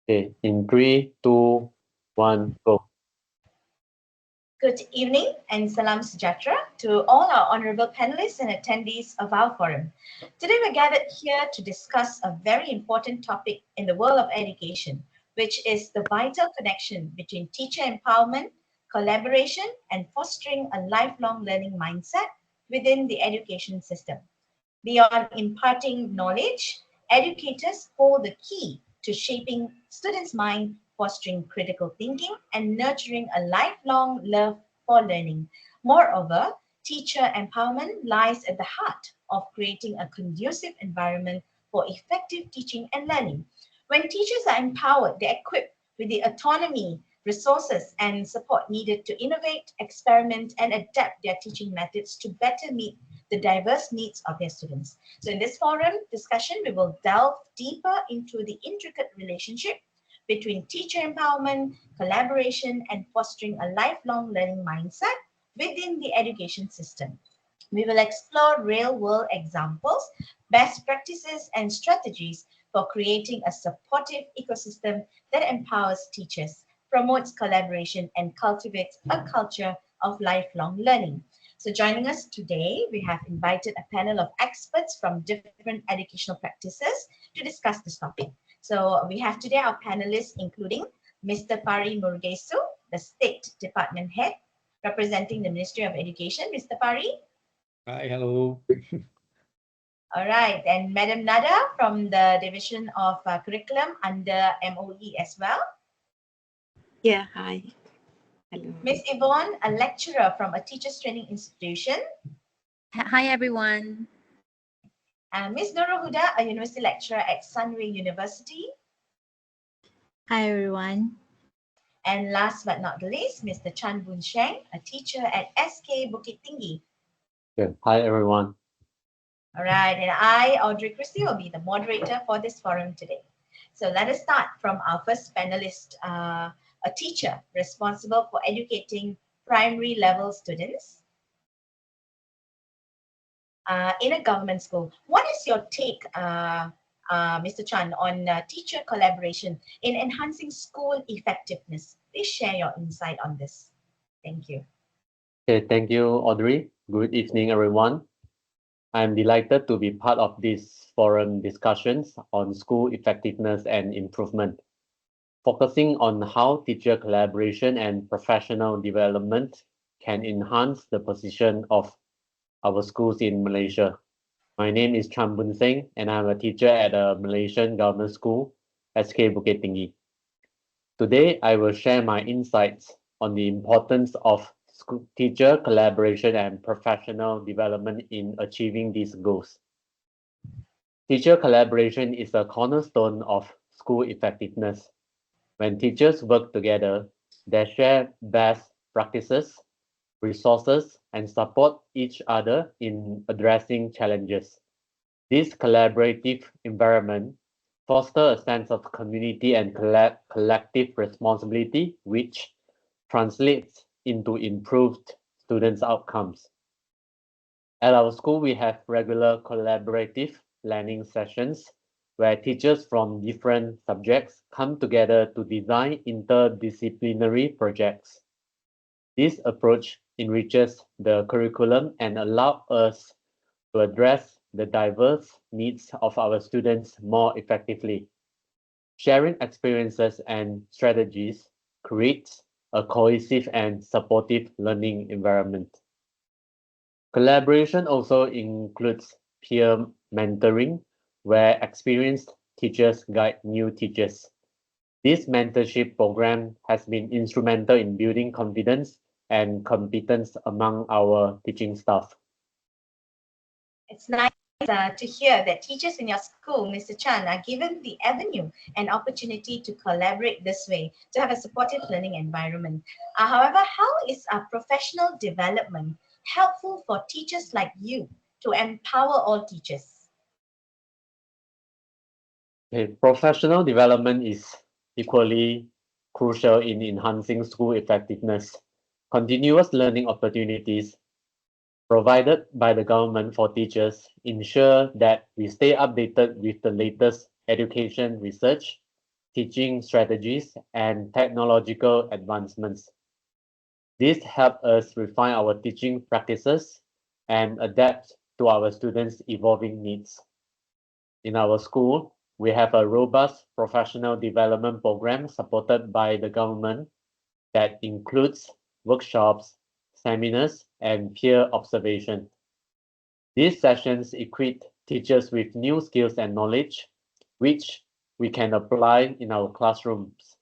Okay, in 3, 2, 1, go. Good evening and salam sejahtera to all our honorable panelists and attendees of our forum. Today we're gathered here to discuss a very important topic in the world of education, which is the vital connection between teacher empowerment, collaboration, and fostering a lifelong learning mindset within the education system. Beyond imparting knowledge, educators hold the key to shaping students' mind, fostering critical thinking, and nurturing a lifelong love for learning. Moreover, teacher empowerment lies at the heart of creating a conducive environment for effective teaching and learning. When teachers are empowered, they're equipped with the autonomy, resources, and support needed to innovate, experiment, and adapt their teaching methods to better meet the diverse needs of their students. So in this forum discussion, we will delve deeper into the intricate relationship between teacher empowerment, collaboration, and fostering a lifelong learning mindset within the education system. We will explore real-world examples, best practices, and strategies for creating a supportive ecosystem that empowers teachers, promotes collaboration, and cultivates a culture of lifelong learning. So joining us today, we have invited a panel of experts from different educational practices to discuss this topic. So we have today our panelists, including Mr. Pari Murgesu, the State Department Head, representing the Ministry of Education. Mr. Pari. Hi, hello. All right, and Madam Nada from the Division of Curriculum under MOE as well. Yeah, hi. Hello. Miss Yvonne, a lecturer from a teachers training institution. Hi, everyone. Miss Nurul Huda, a university lecturer at Sunway University. Hi, everyone. And last but not the least, Mr. Chan Boon Sheng, a teacher at SK Bukit Tinggi. Okay. Hi, everyone. All right, and I, Audrey Christie, will be the moderator for this forum today. So let us start from our first panelist, a teacher responsible for educating primary level students in a government school. What is your take, Mr. Chan, on teacher collaboration in enhancing school effectiveness? Please share your insight on this. Thank you. Okay, thank you, Audrey. Good evening, everyone. I'm delighted to be part of this forum discussions on school effectiveness and improvement, focusing on how teacher collaboration and professional development can enhance the position of our schools in Malaysia. My name is Chan Boon Seng, and I'm a teacher at a Malaysian government school, SK Bukit Tinggi. Today, I will share my insights on the importance of teacher collaboration and professional development in achieving these goals. Teacher collaboration is a cornerstone of school effectiveness. When teachers work together, they share best practices, resources, and support each other in addressing challenges. This collaborative environment fosters a sense of community and collective responsibility, which translates into improved students' outcomes. At our school, we have regular collaborative learning sessions where teachers from different subjects come together to design interdisciplinary projects. This approach enriches the curriculum and allows us to address the diverse needs of our students more effectively. Sharing experiences and strategies creates a cohesive and supportive learning environment. Collaboration also includes peer mentoring, where experienced teachers guide new teachers. This mentorship program has been instrumental in building confidence and competence among our teaching staff. It's nice to hear that teachers in your school, Mr. Chan, are given the avenue and opportunity to collaborate this way, to have a supportive learning environment. However, how is professional development helpful for teachers like you to empower all teachers? Okay, professional development is equally crucial in enhancing school effectiveness. Continuous learning opportunities provided by the government for teachers ensure that we stay updated with the latest education research, teaching strategies, and technological advancements. This helps us refine our teaching practices and adapt to our students' evolving needs. In our school, we have a robust professional development program supported by the government that includes workshops, seminars, and peer observation. These sessions equip teachers with new skills and knowledge, which we can apply in our classrooms.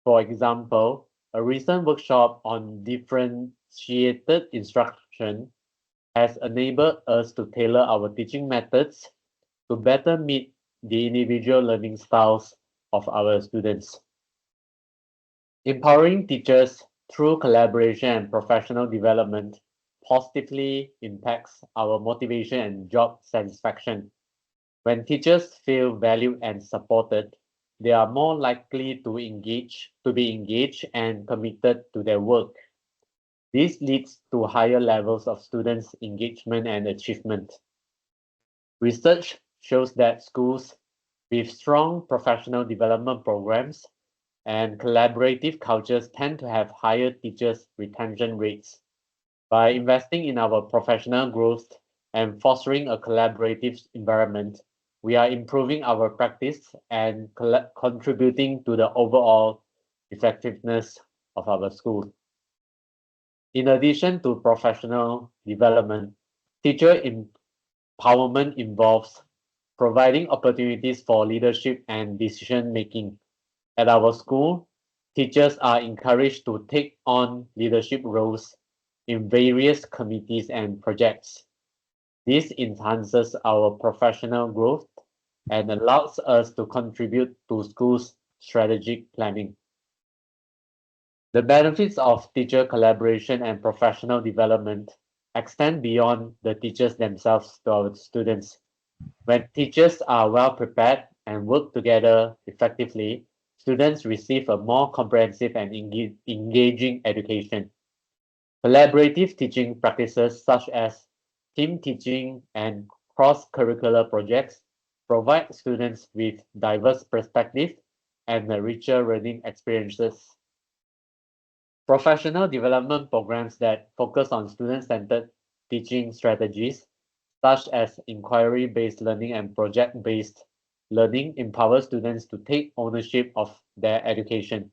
For example, a recent workshop on differentiated instruction has enabled us to tailor our teaching methods to better meet the individual learning styles of our students. Empowering teachers through collaboration and professional development positively impacts our motivation and job satisfaction. When teachers feel valued and supported, they are more likely to be engaged and committed to their work. This leads to higher levels of students' engagement and achievement. Research shows that schools with strong professional development programs and collaborative cultures tend to have higher teachers' retention rates. By investing in our professional growth and fostering a collaborative environment, we are improving our practice and contributing to the overall effectiveness of our school. In addition to professional development, teacher empowerment involves providing opportunities for leadership and decision making. At our school, teachers are encouraged to take on leadership roles in various committees and projects. This enhances our professional growth and allows us to contribute to schools' strategic planning. The benefits of teacher collaboration and professional development extend beyond the teachers themselves to our students. When teachers are well prepared and work together effectively, students receive a more comprehensive and engaging education. Collaborative teaching practices such as team teaching and cross-curricular projects provide students with diverse perspectives and richer learning experiences. Professional development programs that focus on student-centered teaching strategies, such as inquiry-based learning and project-based learning, empower students to take ownership of their education.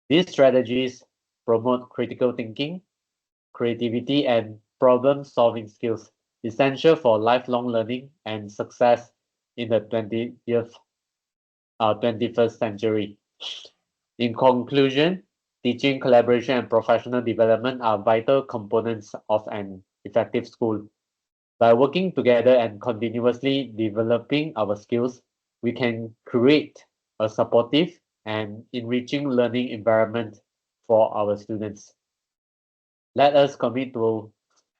These strategies promote critical thinking, creativity, and problem-solving skills, essential for lifelong learning and success in the 21st century. In conclusion, teaching, collaboration, and professional development are vital components of an effective school. By working together and continuously developing our skills, we can create a supportive and enriching learning environment for our students. Let us commit to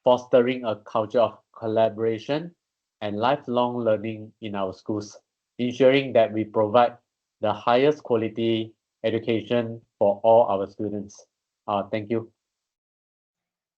fostering a culture of collaboration and lifelong learning in our schools, ensuring that we provide the highest quality education for all our students. Thank you.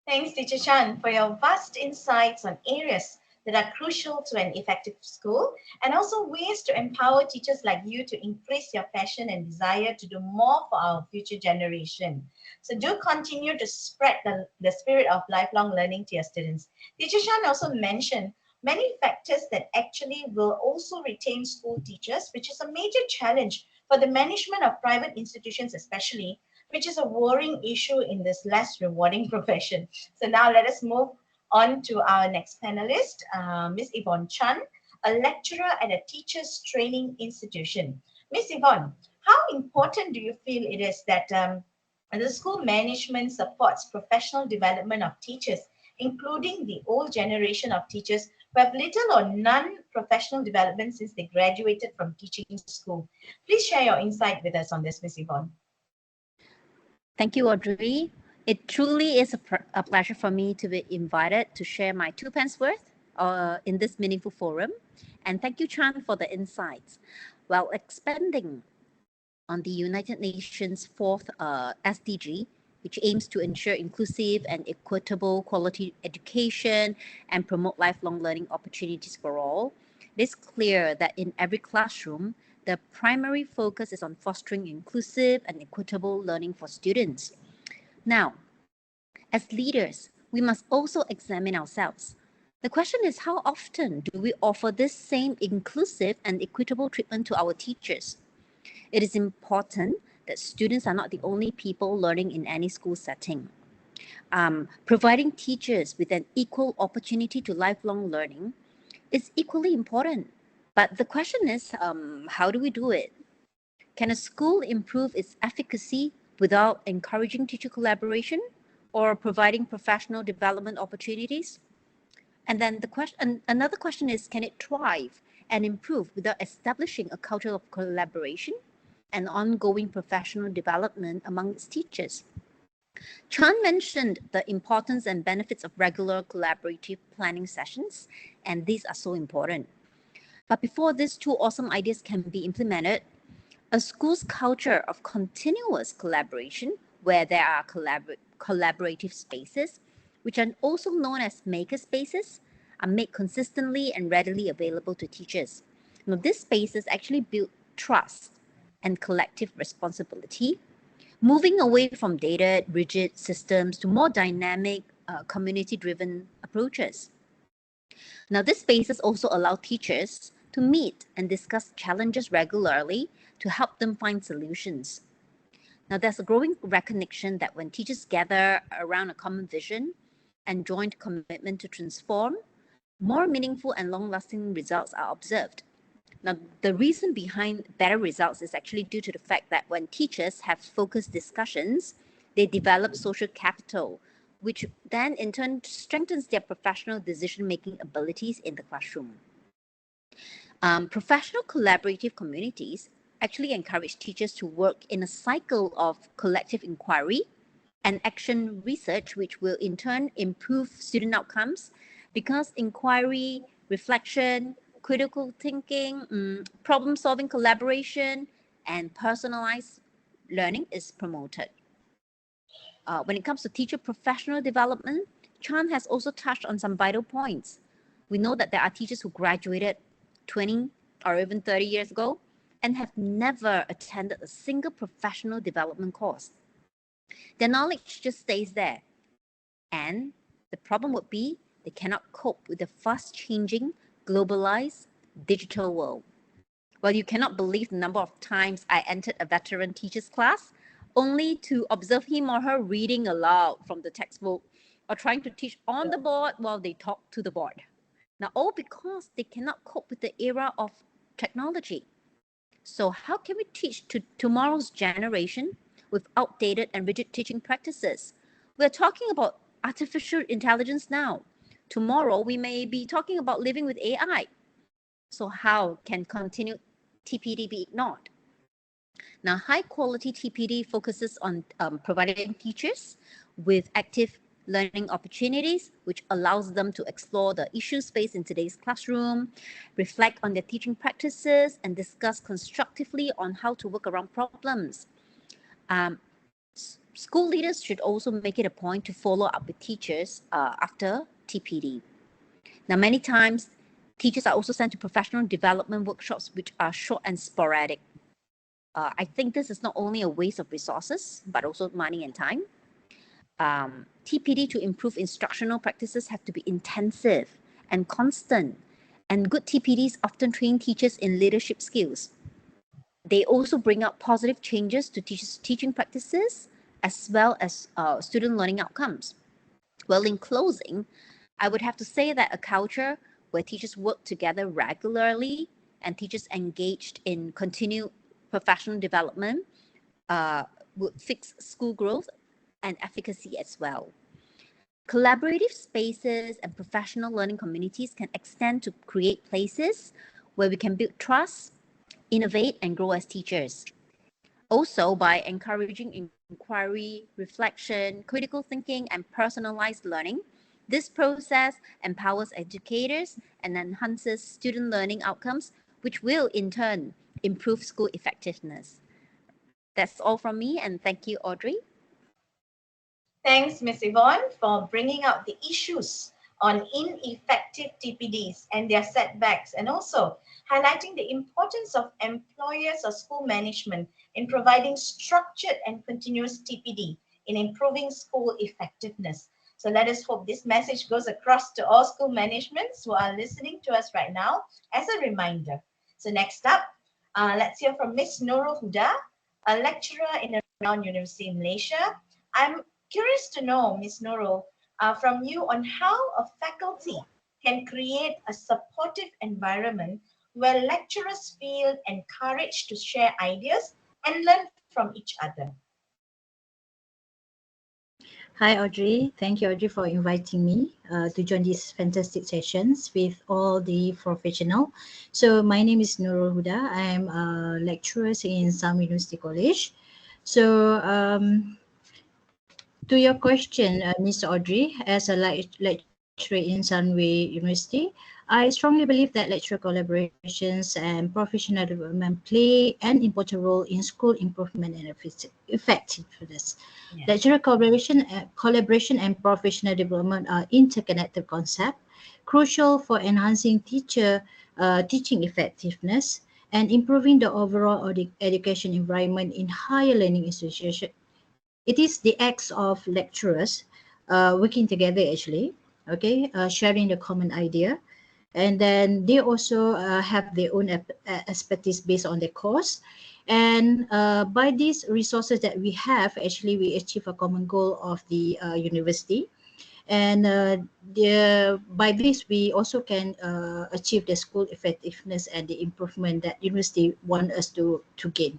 Thanks, Teacher Chan, for your vast insights on areas that are crucial to an effective school and also ways to empower teachers like you to increase your passion and desire to do more for our future generation. So do continue to spread the spirit of lifelong learning to your students. Teacher Chan also mentioned many factors that actually will also retain school teachers, which is a major challenge for the management of private institutions especially, which is a worrying issue in this less rewarding profession. So now let us move on to our next panelist, Ms. Yvonne Chan, a lecturer at a teachers training institution. Ms. Yvonne, how important do you feel it is that the school management supports professional development of teachers, including the old generation of teachers who have little or none professional development since they graduated from teaching school? Please share your insight with us on this, Ms. Yvonne. Thank you, Audrey. It truly is a pleasure for me to be invited to share my 2 pence worth in this meaningful forum. And thank you, Chan, for the insights. While expanding on the United Nations 4th SDG, which aims to ensure inclusive and equitable quality education and promote lifelong learning opportunities for all, it is clear that in every classroom, the primary focus is on fostering inclusive and equitable learning for students. Now, as leaders, we must also examine ourselves. The question is, how often do we offer this same inclusive and equitable treatment to our teachers? It is important that students are not the only people learning in any school setting. Providing teachers with an equal opportunity to lifelong learning is equally important. But the question is, how do we do it? Can a school improve its efficacy without encouraging teacher collaboration or providing professional development opportunities? And then another question is, can it thrive and improve without establishing a culture of collaboration and ongoing professional development among its teachers? Chan mentioned the importance and benefits of regular collaborative planning sessions, and these are so important. But before these two awesome ideas can be implemented, a school's culture of continuous collaboration, where there are collaborative spaces, which are also known as maker spaces, are made consistently and readily available to teachers. Now, these spaces actually build trust and collective responsibility, moving away from dated, rigid systems to more dynamic, community-driven approaches. Now, these spaces also allow teachers to meet and discuss challenges regularly to help them find solutions. Now, there's a growing recognition that when teachers gather around a common vision and joint commitment to transform, more meaningful and long-lasting results are observed. Now, the reason behind better results is actually due to the fact that when teachers have focused discussions, they develop social capital, which then in turn strengthens their professional decision-making abilities in the classroom. Professional collaborative communities actually encourage teachers to work in a cycle of collective inquiry and action research, which will in turn improve student outcomes because inquiry, reflection, critical thinking, problem-solving collaboration, and personalized learning is promoted. When it comes to teacher professional development, Chan has also touched on some vital points. We know that there are teachers who graduated 20 or even 30 years ago and have never attended a single professional development course. Their knowledge just stays there. And the problem would be they cannot cope with the fast-changing, globalized digital world. Well, you cannot believe the number of times I entered a veteran teacher's class only to observe him or her reading aloud from the textbook or trying to teach on the board while they talk to the board. Now, all because they cannot cope with the era of technology. So how can we teach to tomorrow's generation with outdated and rigid teaching practices? We're talking about artificial intelligence now. Tomorrow, we may be talking about living with AI. So how can continued TPD be ignored? Now, high-quality TPD focuses on providing teachers with active learning opportunities, which allows them to explore the issue space in today's classroom, reflect on their teaching practices, and discuss constructively on how to work around problems. School leaders should also make it a point to follow up with teachers after TPD. Now, many times, teachers are also sent to professional development workshops, which are short and sporadic. I think this is not only a waste of resources, but also money and time. TPD to improve instructional practices have to be intensive and constant, and good TPDs often train teachers in leadership skills. They also bring out positive changes to teachers' teaching practices as well as student learning outcomes. Well, in closing, I would have to say that a culture where teachers work together regularly and teachers engaged in continued professional development would fix school growth and efficacy as well. Collaborative spaces and professional learning communities can extend to create places where we can build trust, innovate, and grow as teachers. Also, by encouraging inquiry, reflection, critical thinking, and personalized learning, this process empowers educators and enhances student learning outcomes, which will in turn improve school effectiveness. That's all from me, and thank you, Audrey. Thanks, Ms. Yvonne, for bringing out the issues on ineffective TPDs and their setbacks, and also highlighting the importance of employers or school management in providing structured and continuous TPD in improving school effectiveness. So let us hope this message goes across to all school managements who are listening to us right now as a reminder. So next up, let's hear from Miss Nurul Huda, a lecturer in a renowned university in Malaysia. I'm curious to know, Miss Nurul, from you on how a faculty can create a supportive environment where lecturers feel encouraged to share ideas and learn from each other. Hi Audrey, thank you Audrey for inviting me to join these fantastic sessions with all the professional. So my name is Nurul Huda. I am a lecturer in Sam University College. So to your question, Ms. Audrey, as a lecturer in Sunway University, I strongly believe that lecturer collaborations and professional development play an important role in school improvement and effectiveness. Yeah. Lecturer collaboration and professional development are interconnected concepts, crucial for enhancing teaching effectiveness and improving the overall education environment in higher learning institutions. It is the acts of lecturers working together actually, okay, sharing the common idea, and then they also have their own expertise based on their course, and by these resources that we have, actually we achieve a common goal of the university, and by this we also can achieve the school effectiveness and the improvement that university want us to gain.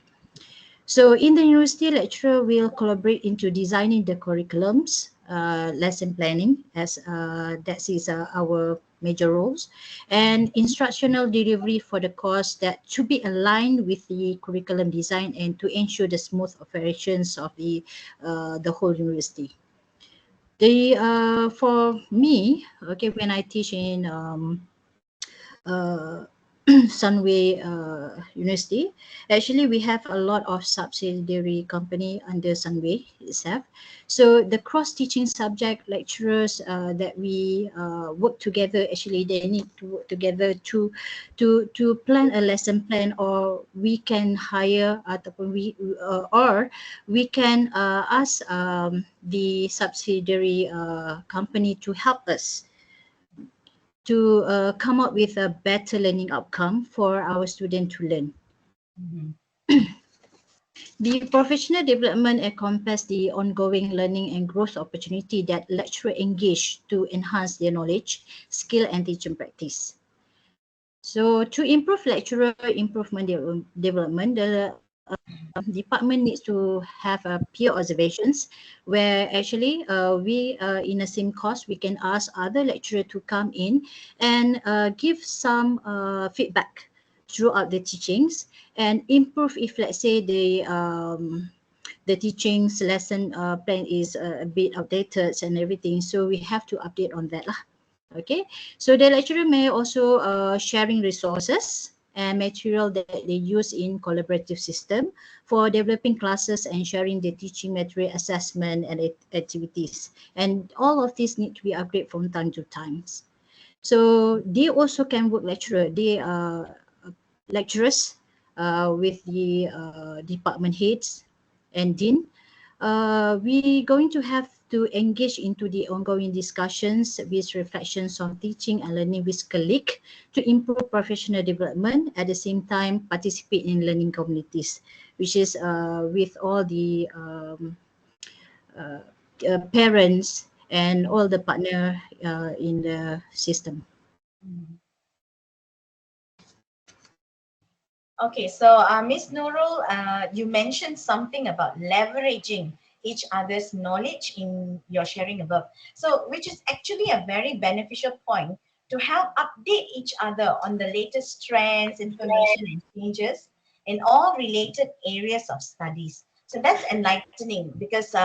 So in the university, lecturer will collaborate into designing the curriculums, lesson planning, as that is our major roles, and instructional delivery for the course that should be aligned with the curriculum design and to ensure the smooth operations of the whole university. For me, okay, when I teach in uh, Sunway University. Actually, we have a lot of subsidiary company under Sunway itself. So the cross-teaching subject lecturers that we work together, actually they need to work together to plan a lesson plan, or we can hire or we can ask the subsidiary company to help us to come up with a better learning outcome for our student to learn. Mhm. The professional development encompasses the ongoing learning and growth opportunity that lecturer engage to enhance their knowledge, skill, and teaching practice. So to improve lecturer development, the department needs to have peer observations, where actually we in the same course we can ask other lecturer to come in and give some feedback throughout the teachings and improve if, let's say, the teachings lesson plan is a bit outdated and everything, so we have to update on that lah. Okay, so the lecturer may also sharing resources and material that they use in collaborative system for developing classes and sharing the teaching material, assessment, and activities. And all of these need to be upgraded from time to time. So they also can work lecturer. They are lecturers with the department heads and dean. We going to have to engage into the ongoing discussions with reflections on teaching and learning with colleagues to improve professional development, at the same time participate in learning communities, which is with all the parents and all the partner in the system. Mhm. Okay, so Ms. Nurul, you mentioned something about leveraging each other's knowledge in your sharing above. So, which is actually a very beneficial point to help update each other on the latest trends, information, and changes in all related areas of studies. So that's enlightening because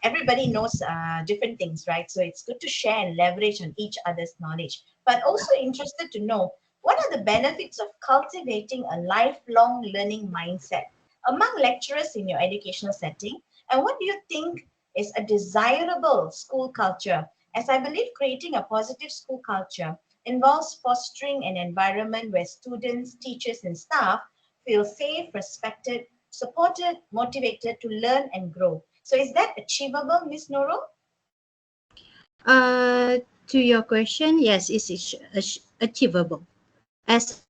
everybody knows different things, right? So it's good to share and leverage on each other's knowledge. But also interested to know, what are the benefits of cultivating a lifelong learning mindset among lecturers in your educational setting? And what do you think is a desirable school culture as I believe creating a positive school culture involves fostering an environment where students, teachers, and staff feel safe, respected, supported, motivated to learn and grow. So is that achievable, Ms. Nurul? To your question, yes, it's achievable. As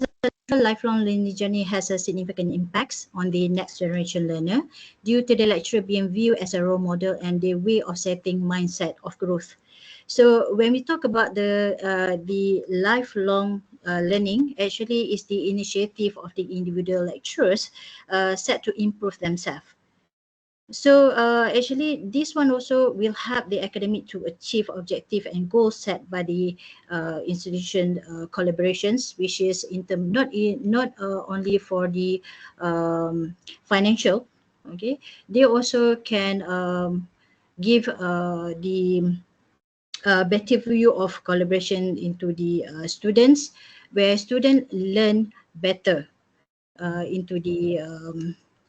a lifelong learning journey has a significant impacts on the next generation learner due to the lecturer being viewed as a role model and the way of setting mindset of growth. So when we talk about the lifelong learning, actually is the initiative of the individual lecturers set to improve themselves. So actually, this one also will help the academic to achieve objective and goals set by the institution collaborations, which is in term not only for the financial. Okay, they also can give the better view of collaboration into the students, where students learn better into the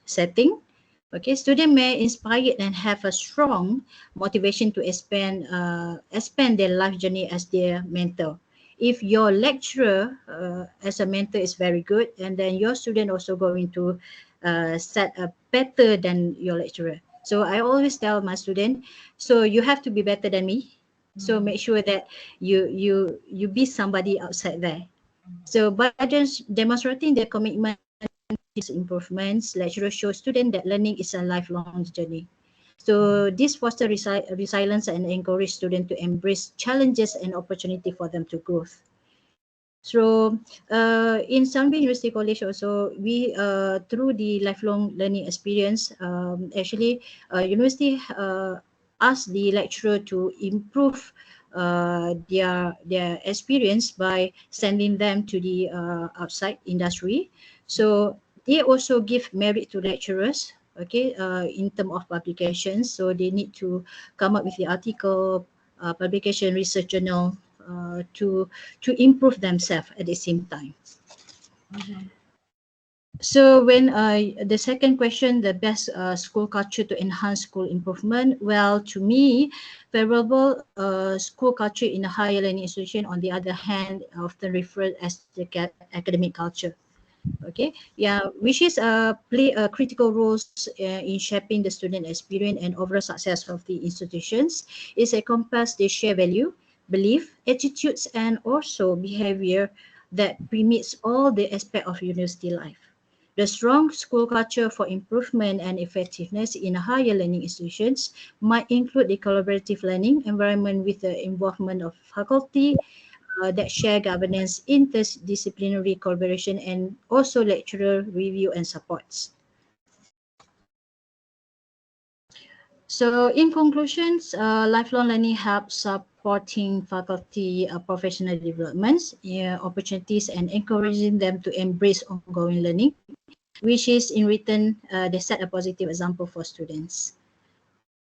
setting. Okay, student may inspire and have a strong motivation to expand their life journey as their mentor. If your lecturer as a mentor is very good, and then your student also going to set up better than your lecturer. So I always tell my student, so you have to be better than me. So make sure that you be somebody outside there. So by demonstrating their commitment these improvements, lecturers show students that learning is a lifelong journey. So this foster resilience and encourage students to embrace challenges and opportunity for them to grow. So in Sunway University College also, we through the lifelong learning experience, actually university asked the lecturer to improve their experience by sending them to the outside industry. So they also give merit to lecturers, okay, in terms of publications. So they need to come up with the article, publication, research journal to improve themselves at the same time. So when the second question, the best school culture to enhance school improvement, well, to me, favorable school culture in a higher learning institution, on the other hand, often referred as the academic culture. Okay, yeah, which is play a critical roles in shaping the student experience and overall success of the institutions. Is encompass the shared value, belief, attitudes, and also behavior that permeates all the aspect of university life. The strong school culture for improvement and effectiveness in higher learning institutions might include the collaborative learning environment with the involvement of faculty, that share governance, interdisciplinary collaboration, and also lecturer review and supports. So in conclusions, lifelong learning helps supporting faculty professional developments, opportunities, and encouraging them to embrace ongoing learning, which is in return, they set a positive example for students.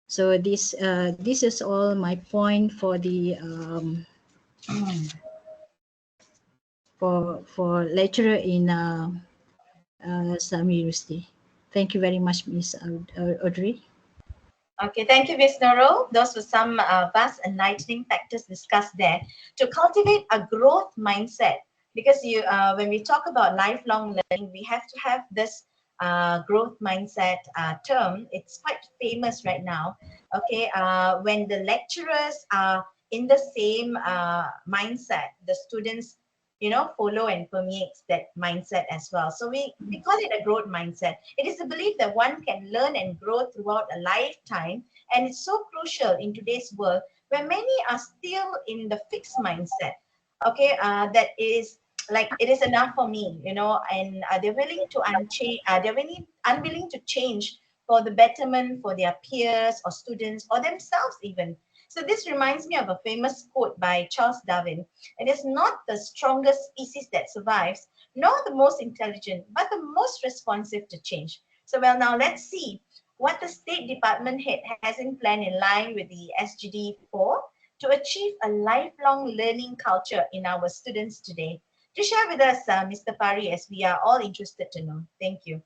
So this is all my point for the for lecturer in Sami University. Thank you very much, Ms. Audrey. Okay, thank you, Ms. Nurul. Those were some vast enlightening factors discussed there to cultivate a growth mindset. Because when we talk about lifelong learning, we have to have this growth mindset term. It's quite famous right now. Okay, when the lecturers are in the same mindset, the students follow and permeates that mindset as well. So we call it a growth mindset. It is a belief that one can learn and grow throughout a lifetime, and it's so crucial in today's world where many are still in the fixed mindset. Okay, that is like it is enough for me, and they're willing to they're really unwilling to change for the betterment for their peers or students or themselves even. So this reminds me of a famous quote by Charles Darwin. It is not the strongest species that survives, nor the most intelligent, but the most responsive to change. So, well, now let's see what the State Department head has in plan in line with the SGD 4 to achieve a lifelong learning culture in our students today. To share with us, Mr. Pari, as we are all interested to know. Thank you.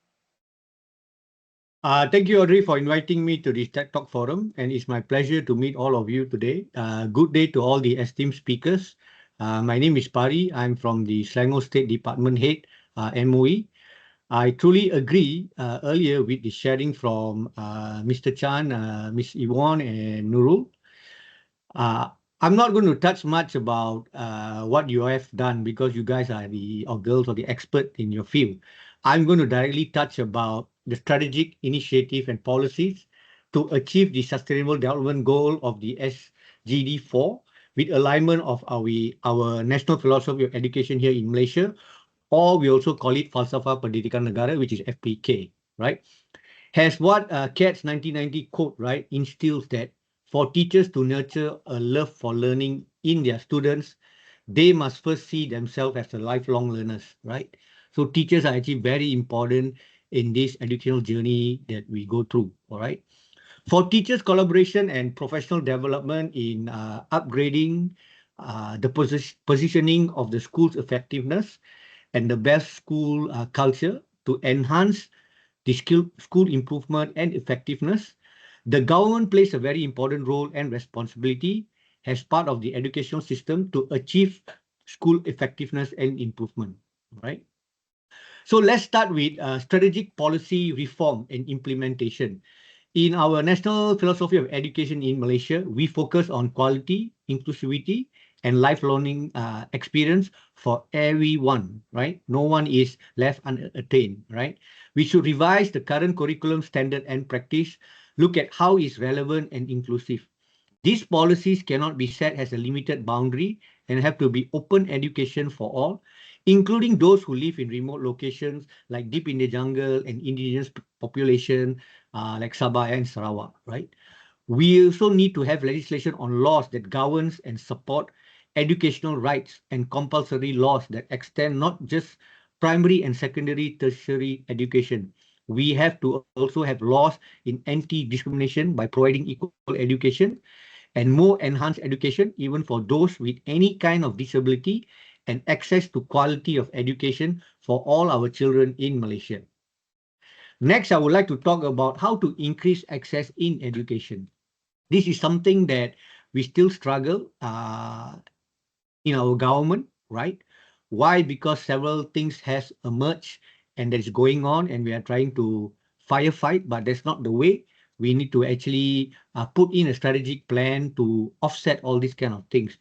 Thank you, Audrey, for inviting me to this TED Talk forum, and it's my pleasure to meet all of you today. Good day to all the esteemed speakers. My name is Pari. I'm from the Selangor State Department Head, MOE. I truly agree earlier with the sharing from Mr. Chan, Ms. Yvonne, and Nurul. I'm not going to touch much about what you have done because you guys are or girls are the expert in your field. I'm going to directly touch about the strategic initiative and policies to achieve the Sustainable Development Goal of the SGD4 with alignment of our National Philosophy of Education here in Malaysia, or we also call it Falsafah Pendidikan Negara, which is FPK, right? Has what Katz 1990 quote, right, instills that for teachers to nurture a love for learning in their students, they must first see themselves as a lifelong learners, right? So teachers are actually very important in this educational journey that we go through, all right? For teachers, collaboration and professional development in upgrading the positioning of the school's effectiveness and the best school culture to enhance the school improvement and effectiveness, the government plays a very important role and responsibility as part of the educational system to achieve school effectiveness and improvement, right? So let's start with strategic policy reform and implementation. In our National Philosophy of Education in Malaysia, we focus on quality, inclusivity, and lifelong experience for everyone, right? No one is left unattained, right? We should revise the current curriculum standard and practice, look at how it's relevant and inclusive. These policies cannot be set as a limited boundary and have to be open education for all, including those who live in remote locations like deep in the jungle and indigenous population like Sabah and Sarawak, right? We also need to have legislation on laws that governs and support educational rights and compulsory laws that extend not just primary and secondary tertiary education. We have to also have laws in anti-discrimination by providing equal education and more enhanced education even for those with any kind of disability and access to quality of education for all our children in Malaysia. Next, I would like to talk about how to increase access in education. This is something that we still struggle in our government, right? Why? Because several things has emerged and that is going on and we are trying to firefight, but that's not the way. We need to actually put in a strategic plan to offset all these kind of things.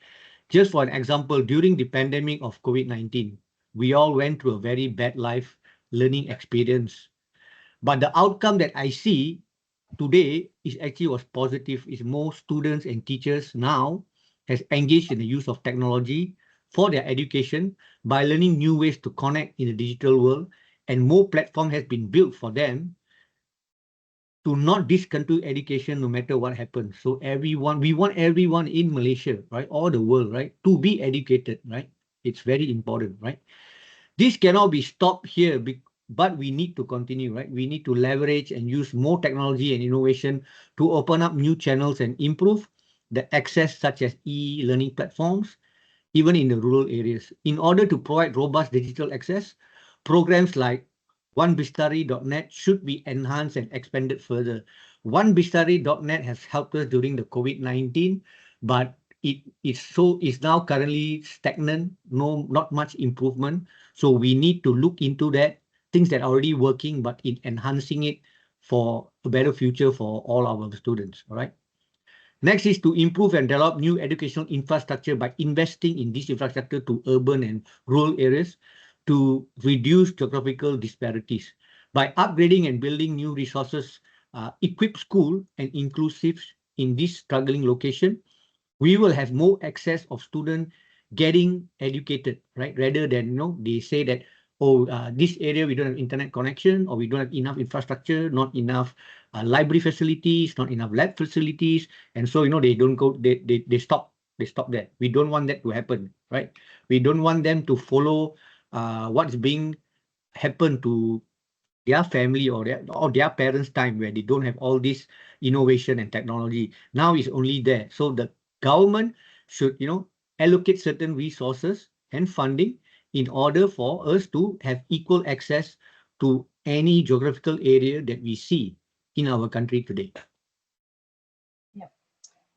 Just for an example, during the pandemic of COVID-19, we all went through a very bad life learning experience. But the outcome that I see today is actually was positive. Is more students and teachers now has engaged in the use of technology for their education by learning new ways to connect in the digital world, and more platform has been built for them to not discontinue education no matter what happens. So everyone, we want everyone in Malaysia, right, all the world, right, to be educated, right? It's very important, right? This cannot be stopped here, but we need to continue, right? We need to leverage and use more technology and innovation to open up new channels and improve the access such as e-learning platforms, even in the rural areas. In order to provide robust digital access, programs like OneBistari.net should be enhanced and expanded further. OneBistari.net has helped us during the COVID-19, but it is now currently stagnant, not much improvement. So we need to look into that, things that are already working, but in enhancing it for a better future for all our students, all right? Next is to improve and develop new educational infrastructure by investing in this infrastructure to urban and rural areas to reduce geographical disparities. By upgrading and building new resources, equip school and inclusive in this struggling location, we will have more access of students getting educated, right? Rather than, they say that, oh, this area we don't have internet connection, or we don't have enough infrastructure, not enough library facilities, not enough lab facilities. And so, they don't go, they stop there. We don't want that to happen, right? We don't want them to follow what's being happen to their family or their parents' time where they don't have all this innovation and technology. Now it's only there. So the government should, allocate certain resources and funding in order for us to have equal access to any geographical area that we see. in our country today.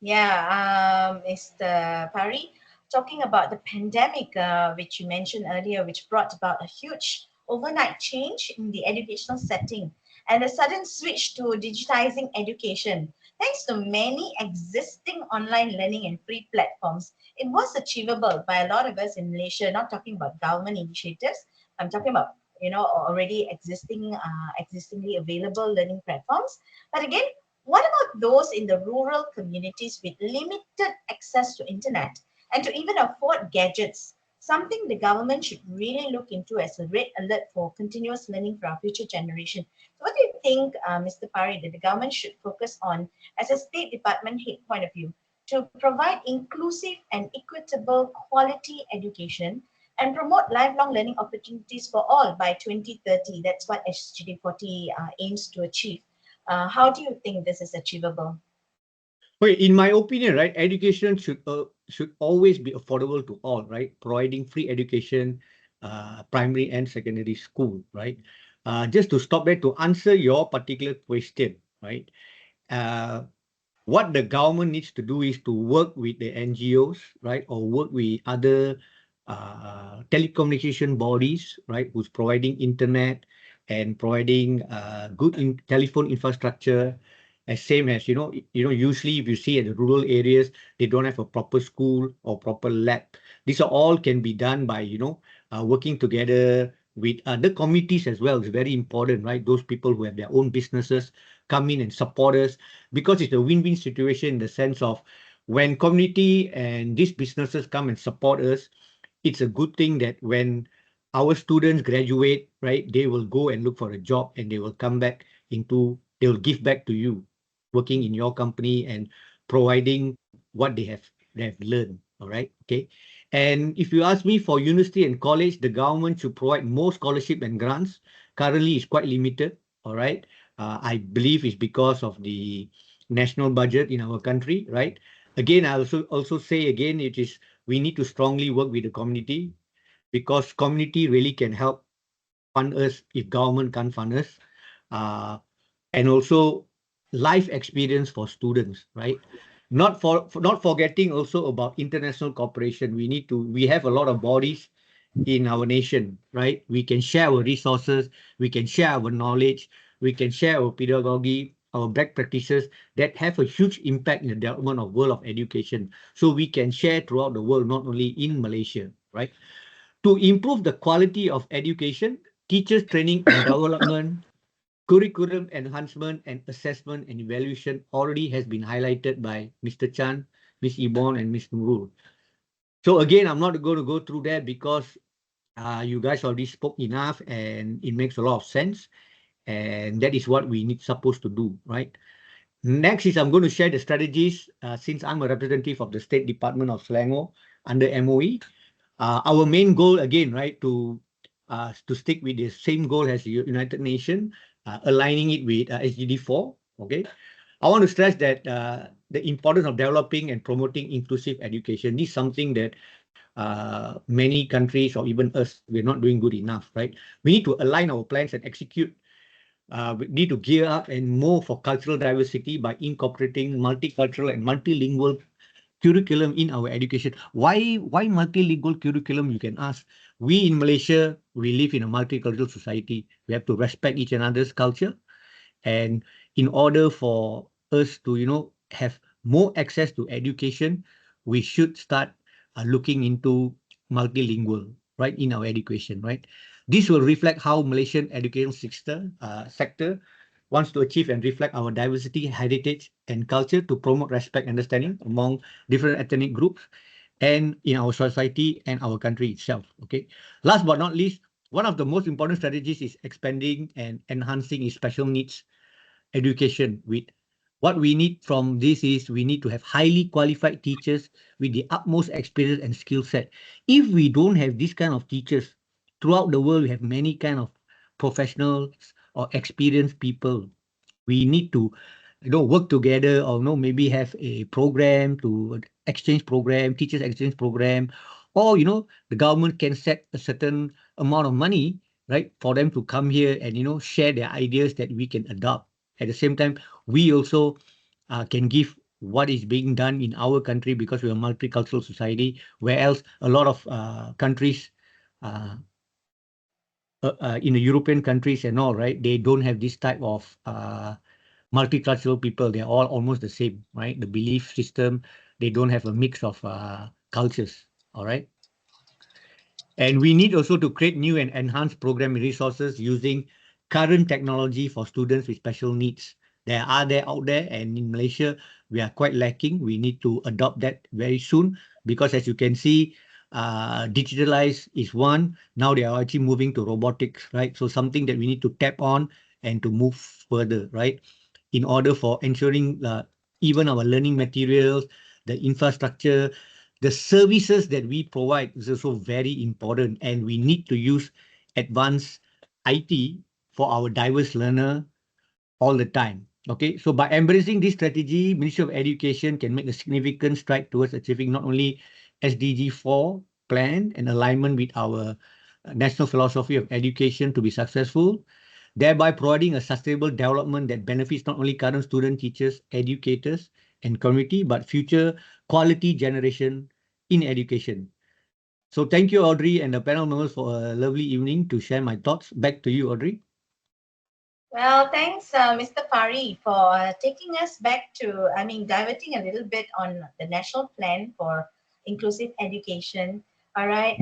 Yeah, Mr. Pari, talking about the pandemic, which you mentioned earlier, which brought about a huge overnight change in the educational setting and a sudden switch to digitizing education. Thanks to many existing online learning and free platforms, it was achievable by a lot of us in Malaysia, not talking about government initiatives. I'm talking about, already existingly available learning platforms. But again, what about those in the rural communities with limited access to internet and to even afford gadgets? Something the government should really look into as a red alert for continuous learning for our future generation. So what do you think, Mr. Pari, that the government should focus on as a State Department head point of view to provide inclusive and equitable quality education and promote lifelong learning opportunities for all by 2030? That's what SGD40 aims to achieve. How do you think this is achievable? Well, in my opinion, right, education should always be affordable to all, right? Providing free education, primary and secondary school, right? Just to stop there, to answer your particular question, right? What the government needs to do is to work with the NGOs, right, or work with other telecommunication bodies, right, who's providing internet and providing good telephone infrastructure. As same as usually if you see at the rural areas, they don't have a proper school or proper lab. These are all can be done by working together with other communities as well. It's very important, right? Those people who have their own businesses come in and support us, because it's a win-win situation in the sense of when community and these businesses come and support us, it's a good thing that when our students graduate, right, they will go and look for a job and they will come back they will give back to you, working in your company and providing what they have learned. All right. Okay. And if you ask me, for university and college, the government should provide more scholarship and grants. Currently, it's quite limited. All right. I believe it's because of the national budget in our country, right? Again, I also say again, we need to strongly work with the community, because community really can help fund us if government can't fund us. And also life experience for students, right? Not forgetting also about international cooperation. We have a lot of bodies in our nation, right? We can share our resources, we can share our knowledge, we can share our pedagogy, our best practices that have a huge impact in the development of world of education. So we can share throughout the world, not only in Malaysia, right? To improve the quality of education, teachers training and development, curriculum enhancement and assessment and evaluation already has been highlighted by Mr. Chan, Ms. Ibon, and Ms. Nurul. So again, I'm not going to go through that because you guys already spoke enough and it makes a lot of sense. And that is what we supposed to do, right? Next is I'm going to share the strategies since I'm a representative of the State Department of Selangor under MOE. Our main goal again, right, to stick with the same goal as the United Nations, aligning it with SGD4. Okay, I want to stress that the importance of developing and promoting inclusive education. This is something that many countries or even us, we're not doing good enough, right? We need to align our plans and execute. We need to gear up and more for cultural diversity by incorporating multicultural and multilingual curriculum in our education. Why multilingual curriculum, you can ask? We in Malaysia, we live in a multicultural society. We have to respect each another's culture. And in order for us to, have more access to education, we should start looking into multilingual, right, in our education, right? This will reflect how Malaysian education sector wants to achieve and reflect our diversity, heritage, and culture to promote respect and understanding among different ethnic groups and in our society and our country itself. Okay. Last but not least, one of the most important strategies is expanding and enhancing special needs education. With what we need from this is we need to have highly qualified teachers with the utmost experience and skill set. If we don't have this kind of teachers, throughout the world, we have many kind of professionals or experienced people. We need to work together, or maybe have a program to exchange program, teachers exchange program, or the government can set a certain amount of money, right, for them to come here and share their ideas that we can adopt At the same time, we also can give what is being done in our country, because we're a multicultural society, where else a lot of countries in the European countries and all, right, they don't have this type of multicultural people. They're all almost the same, right? The belief system, they don't have a mix of cultures, all right? And we need also to create new and enhanced program resources using current technology for students with special needs. There are out there, and in Malaysia, we are quite lacking. We need to adopt that very soon, because as you can see, digitalize is one. Now they are actually moving to robotics, right? So something that we need to tap on and to move further, right? In order for ensuring even our learning materials, the infrastructure, the services that we provide is also very important, and we need to use advanced IT for our diverse learner all the time. Okay, so by embracing this strategy, Ministry of Education can make a significant stride towards achieving not only SDG 4 plan and alignment with our national philosophy of education to be successful, thereby providing a sustainable development that benefits not only current student, teachers, educators, and community, but future quality generation in education. So thank you, Audrey, and the panel members for a lovely evening to share my thoughts. Back to you, Audrey. Well, thanks, Mr. Pari, for taking us back to, diverting a little bit on the national plan for inclusive education. All right,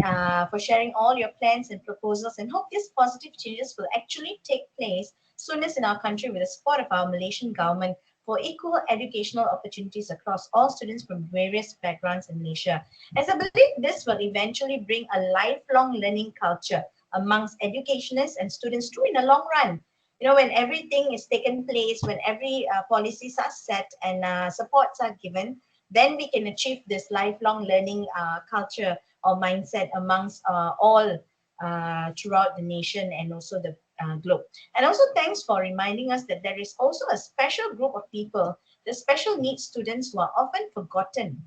for sharing all your plans and proposals, and hope these positive changes will actually take place soonest in our country with the support of our Malaysian government for equal educational opportunities across all students from various backgrounds in Malaysia. As I believe this will eventually bring a lifelong learning culture amongst educationists and students too in the long run. When everything is taken place, when every policies are set and supports are given, then we can achieve this lifelong learning culture or mindset amongst all throughout the nation and also the globe. And also thanks for reminding us that there is also a special group of people, the special needs students, who are often forgotten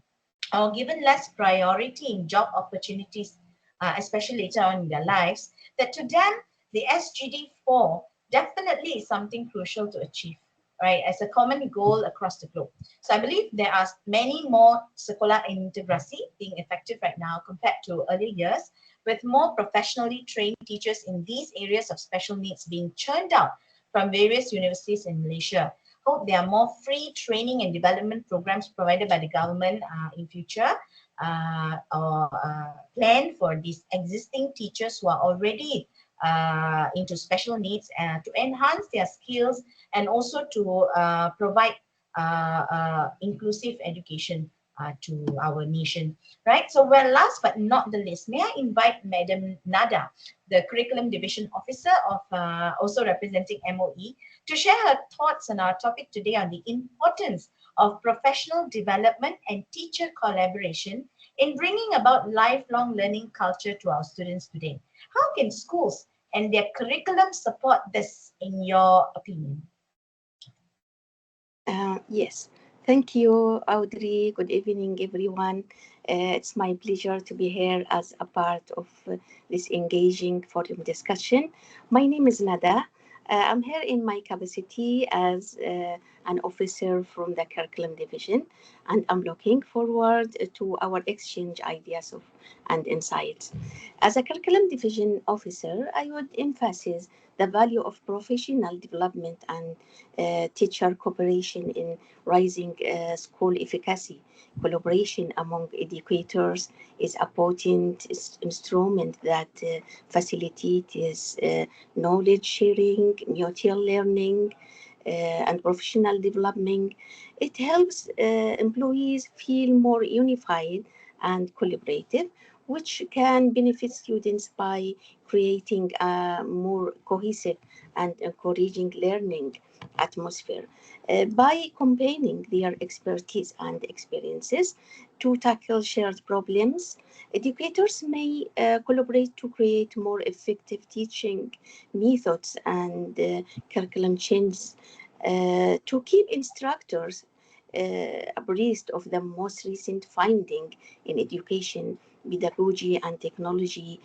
or given less priority in job opportunities, especially later on in their lives, that to them, the SGD4 definitely is something crucial to achieve, right, as a common goal across the globe. So I believe there are many more sekolah integrasi being effective right now compared to earlier years, with more professionally trained teachers in these areas of special needs being churned out from various universities in Malaysia. Hope there are more free training and development programs provided by the government in future, or plan for these existing teachers who are already into special needs to enhance their skills and also to provide inclusive education to our nation, right? So, well, last but not the least, may I invite Madam Nada, the Curriculum Division Officer of also representing MOE, to share her thoughts on our topic today on the importance of professional development and teacher collaboration in bringing about lifelong learning culture to our students today. How can schools and their curriculum support this, in your opinion? Yes, thank you, Audrey. Good evening, everyone. It's my pleasure to be here as a part of this engaging forum discussion. My name is Nada. I'm here in my capacity as an officer from the Curriculum Division, and I'm looking forward to our exchange ideas and insights. As a Curriculum Division officer, I would emphasize the value of professional development and teacher cooperation in raising school efficacy. Collaboration among educators is a potent instrument that facilitates knowledge sharing, mutual learning, and professional development. It helps employees feel more unified and collaborative, which can benefit students by creating a more cohesive and encouraging learning atmosphere. By combining their expertise and experiences to tackle shared problems, educators may collaborate to create more effective teaching methods and curriculum changes to keep instructors abreast of the most recent finding in education, pedagogy, and technology.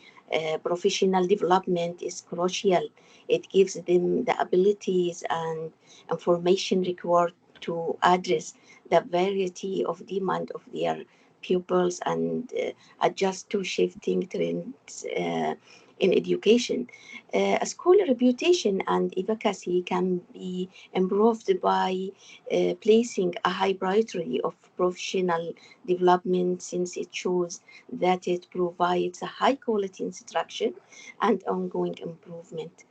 Professional development is crucial. It gives them the abilities and information required to address the variety of demand of their pupils and adjust to shifting trends in education. A school reputation and efficacy can be improved by placing a high priority of professional development, since it shows that it provides a high quality instruction and ongoing improvement.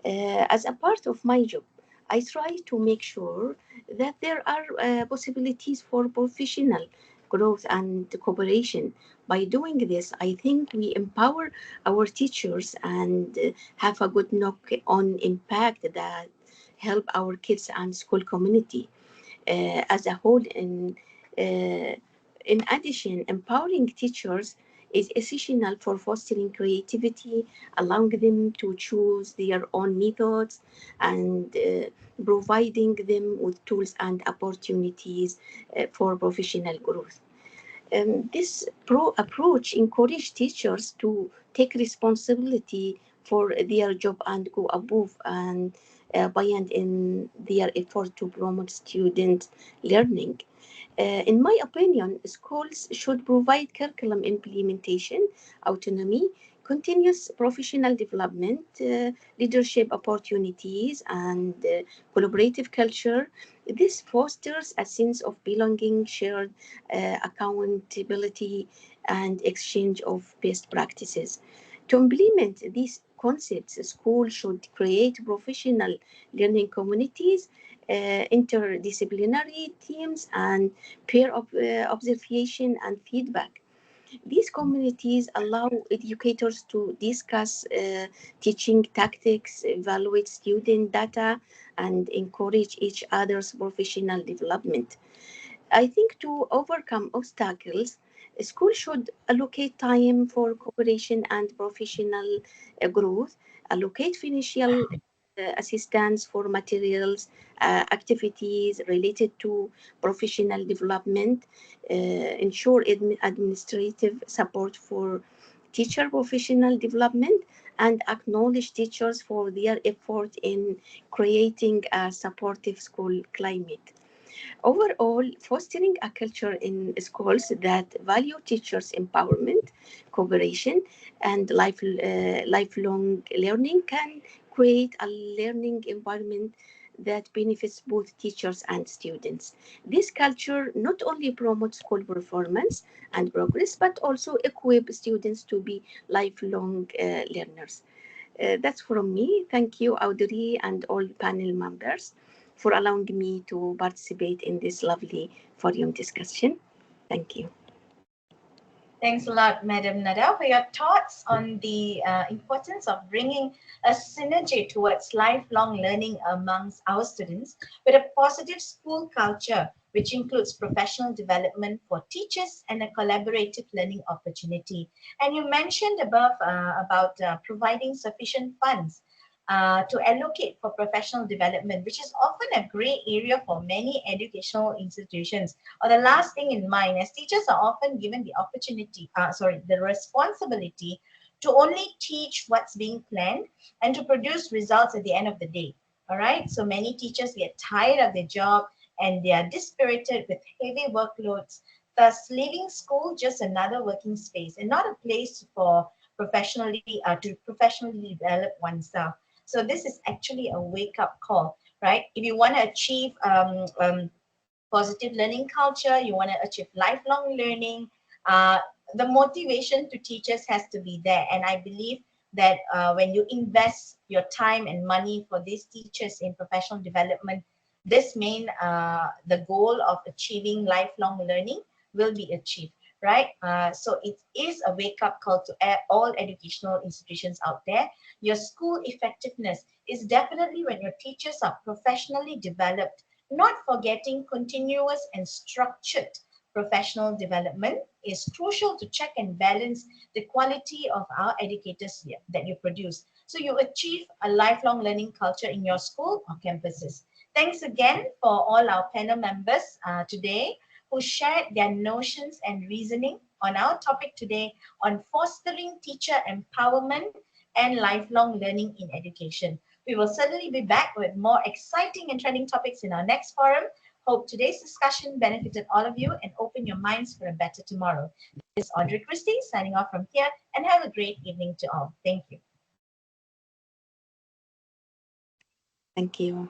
As a part of my job, I try to make sure that there are possibilities for professional growth and cooperation. By doing this, I think we empower our teachers and have a good knock on impact that help our kids and school community as a whole. In addition, empowering teachers is essential for fostering creativity, allowing them to choose their own methods, and providing them with tools and opportunities for professional growth. This approach encourages teachers to take responsibility for their job and go above and beyond in their effort to promote student learning. In my opinion, schools should provide curriculum implementation, autonomy, continuous professional development, leadership opportunities, and collaborative culture. This fosters a sense of belonging, shared accountability, and exchange of best practices. To implement these concepts, schools should create professional learning communities, interdisciplinary teams, and peer observation and feedback. These communities allow educators to discuss teaching tactics, evaluate student data, and encourage each other's professional development. I think to overcome obstacles, schools should allocate time for cooperation and professional growth, allocate financial assistance for materials, activities related to professional development, ensure administrative support for teacher professional development, and acknowledge teachers for their effort in creating a supportive school climate. Overall, fostering a culture in schools that value teachers' empowerment, cooperation, and lifelong learning can create a learning environment that benefits both teachers and students. This culture not only promotes school performance and progress, but also equips students to be lifelong learners. That's from me. Thank you, Audrey, and all panel members for allowing me to participate in this lovely forum discussion. Thank you. Thanks a lot, Madam Nada, for your thoughts on the importance of bringing a synergy towards lifelong learning amongst our students with a positive school culture, which includes professional development for teachers and a collaborative learning opportunity. And you mentioned above about providing sufficient funds to allocate for professional development, which is often a gray area for many educational institutions. Or the last thing in mind, as teachers are often given the the responsibility to only teach what's being planned and to produce results at the end of the day. All right. So many teachers get tired of their job and they are dispirited with heavy workloads, thus leaving school just another working space and not a place for to professionally develop oneself. So this is actually a wake-up call, right? If you want to achieve positive learning culture, you want to achieve lifelong learning, the motivation to teachers has to be there. And I believe that when you invest your time and money for these teachers in professional development, this the goal of achieving lifelong learning will be achieved, right? So it is a wake-up call to all educational institutions out there. Your school effectiveness is definitely when your teachers are professionally developed, not forgetting continuous and structured professional development is crucial to check and balance the quality of our educators that you produce. So you achieve a lifelong learning culture in your school or campuses. Thanks again for all our panel members today who shared their notions and reasoning on our topic today on fostering teacher empowerment and lifelong learning in education. We will certainly be back with more exciting and trending topics in our next forum. Hope today's discussion benefited all of you and opened your minds for a better tomorrow. This is Audrey Christie signing off from here, and have a great evening to all. Thank you. Thank you.